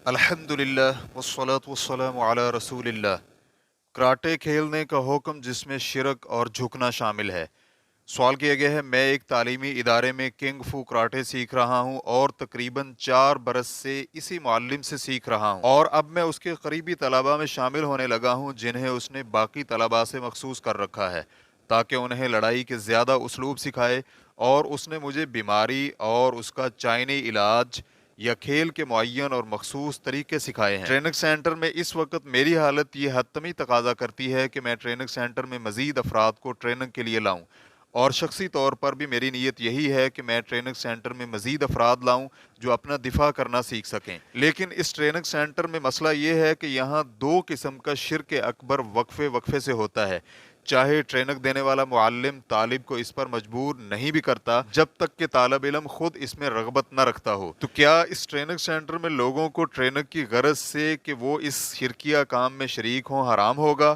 الحمد للہ والصلاة والسلام علی رسول اللہ۔ کراٹے کھیلنے کا حکم جس میں شرک اور جھکنا شامل ہے۔ سوال کیا گیا ہے، میں ایک تعلیمی ادارے میں کنگ فو کراٹے سیکھ رہا ہوں اور تقریباً 4 برس سے اسی معلم سے سیکھ رہا ہوں، اور اب میں اس کے قریبی طلباء میں شامل ہونے لگا ہوں جنہیں اس نے باقی طلباء سے مخصوص کر رکھا ہے تاکہ انہیں لڑائی کے زیادہ اسلوب سکھائے، اور اس نے مجھے بیماری اور اس کا چائنی علاج یا کھیل کے معین اور مخصوص طریقے سکھائے ہیں۔ ٹریننگ سینٹر میں اس وقت میری حالت یہ حتمی تقاضا کرتی ہے کہ میں ٹریننگ سینٹر میں مزید افراد کو ٹریننگ کے لیے لاؤں، اور شخصی طور پر بھی میری نیت یہی ہے کہ میں ٹریننگ سینٹر میں مزید افراد لاؤں جو اپنا دفاع کرنا سیکھ سکیں۔ لیکن اس ٹریننگ سینٹر میں مسئلہ یہ ہے کہ یہاں 2 قسم کا شرک اکبر وقفے سے ہوتا ہے، چاہے ٹریننگ دینے والا معلم طالب کو اس پر مجبور نہیں بھی کرتا جب تک کہ طالب علم خود اس میں رغبت نہ رکھتا ہو۔ تو کیا اس ٹریننگ سینٹر میں لوگوں کو ٹریننگ کی غرض سے کہ وہ اس شرکیہ کام میں شریک ہوں حرام ہوگا؟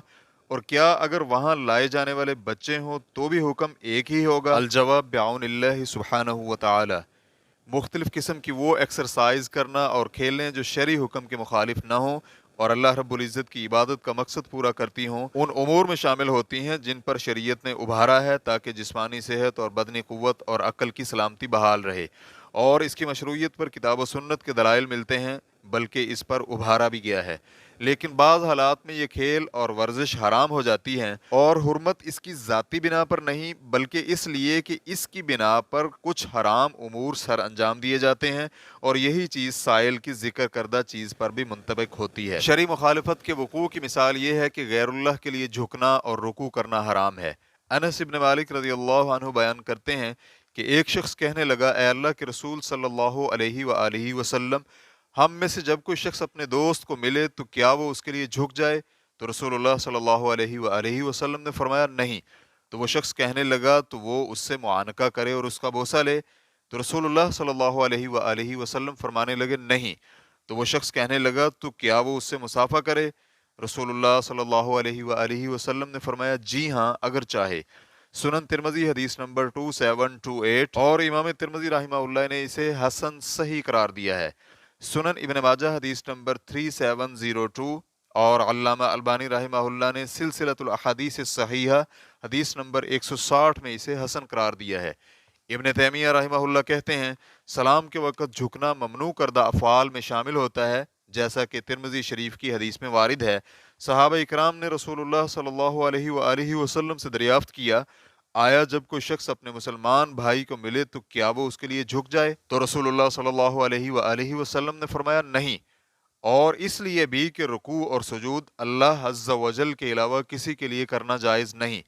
اور کیا اگر وہاں لائے جانے والے بچے ہوں تو بھی حکم ایک ہی ہوگا؟ الجواب بعون اللہ سبحانہ و تعالی۔ مختلف قسم کی وہ ایکسرسائز کرنا اور کھیلیں جو شرعی حکم کے مخالف نہ ہوں اور اللہ رب العزت کی عبادت کا مقصد پورا کرتی ہوں، ان امور میں شامل ہوتی ہیں جن پر شریعت نے ابھارا ہے تاکہ جسمانی صحت اور بدنی قوت اور عقل کی سلامتی بحال رہے، اور اس کی مشروعیت پر کتاب و سنت کے دلائل ملتے ہیں، بلکہ اس پر ابھارا بھی گیا ہے۔ لیکن بعض حالات میں یہ کھیل اور ورزش حرام ہو جاتی ہیں، اور حرمت اس کی ذاتی بنا پر نہیں بلکہ اس لیے کہ اس کی بنا پر کچھ حرام امور سر انجام دیے جاتے ہیں، اور یہی چیز سائل کی ذکر کردہ چیز پر بھی منطبق ہوتی ہے۔ شرعی مخالفت کے وقوع کی مثال یہ ہے کہ غیر اللہ کے لیے جھکنا اور رکوع کرنا حرام ہے۔ انس بن مالک رضی اللہ عنہ بیان کرتے ہیں کہ ایک شخص کہنے لگا، اے اللہ کے رسول صلی اللہ علیہ وآلہ وسلم، ہم میں سے جب کوئی شخص اپنے دوست کو ملے تو کیا وہ اس کے لیے جھک جائے؟ تو رسول اللہ صلی اللہ علیہ وآلہ وسلم نے فرمایا نہیں۔ تو وہ شخص کہنے لگا تو وہ اس سے معانقہ کرے اور اس کا بوسہ لے؟ تو رسول اللہ صلی اللہ علیہ وآلہ وسلم فرمانے لگے نہیں۔ تو وہ شخص کہنے لگا تو کیا وہ اس سے مصافحہ کرے؟ رسول اللہ صلی اللہ علیہ وآلہ وسلم نے فرمایا جی ہاں اگر چاہے۔ سنن ترمذی حدیث نمبر 2728، اور امام ترمذی رحمہ اللہ نے اسے حسن صحیح قرار دیا ہے۔ سنن ابن ماجہ حدیث نمبر 3702، اور علامہ البانی رحمہ اللہ نے سلسلۃ الاحادیث الصحیحہ حدیث نمبر 160 میں اسے حسن قرار دیا ہے۔ ابن تیمیہ رحمہ اللہ کہتے ہیں سلام کے وقت جھکنا ممنوع کردہ افعال میں شامل ہوتا ہے، جیسا کہ ترمذی شریف کی حدیث میں وارد ہے۔ صحابہ اکرام نے رسول اللہ صلی اللہ علیہ وآلہ وسلم سے دریافت کیا، آیا جب کوئی شخص اپنے مسلمان بھائی کو ملے تو کیا وہ اس کے لیے جھک جائے؟ تو رسول اللہ صلی اللہ علیہ وآلہ وسلم نے فرمایا نہیں، اور اس لیے بھی کہ رکوع اور سجود اللہ عز و جل کے علاوہ کسی کے لیے کرنا جائز نہیں۔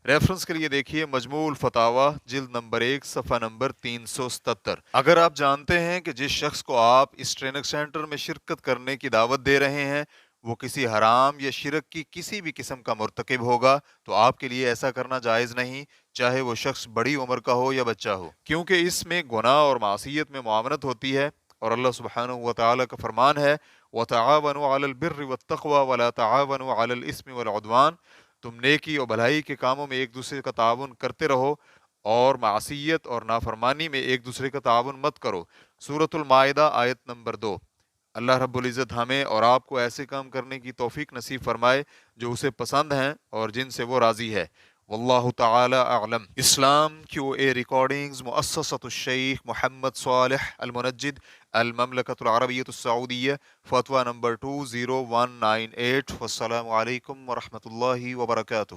ریفرنس کے لیے دیکھیے مجموع الفتاوی جلد نمبر 1 صفحہ نمبر 377۔ اگر آپ جانتے ہیں کہ جس شخص کو آپ اس ٹریننگ سینٹر میں شرکت کرنے کی دعوت دے رہے ہیں وہ کسی حرام یا شرک کی کسی بھی قسم کا مرتکب ہوگا تو آپ کے لیے ایسا کرنا جائز نہیں، چاہے وہ شخص بڑی عمر کا ہو یا بچہ ہو، کیونکہ اس میں گناہ اور معصیت میں معاونت ہوتی ہے، اور اللہ سبحانہ و تعالیٰ کا فرمان ہے وَتَعَاوَنُوا عَلَى الْبِرِّ وَالتَّقْوَى وَلَا تَعَاوَنُوا عَلَى الْإِثْمِ وَالْعُدْوَانِ، تم نیکی اور بھلائی کے کاموں میں ایک دوسرے کا تعاون کرتے رہو اور معصیت اور نافرمانی میں ایک دوسرے کا تعاون مت کرو۔ سورۃ المائدہ آیت نمبر 2۔ اللہ رب العزت ہمیں اور آپ کو ایسے کام کرنے کی توفیق نصیب فرمائے جو اسے پسند ہیں اور جن سے وہ راضی ہے۔ واللہ تعالی اعلم۔ اسلام کیو اے ریکارڈنگز مؤسسۃ الشیخ محمد صالح المنجد، المملکۃ العربیۃ السعودیہ، فتویٰ نمبر 20198۔ والسلام علیکم ورحمۃ اللہ وبرکاتہ۔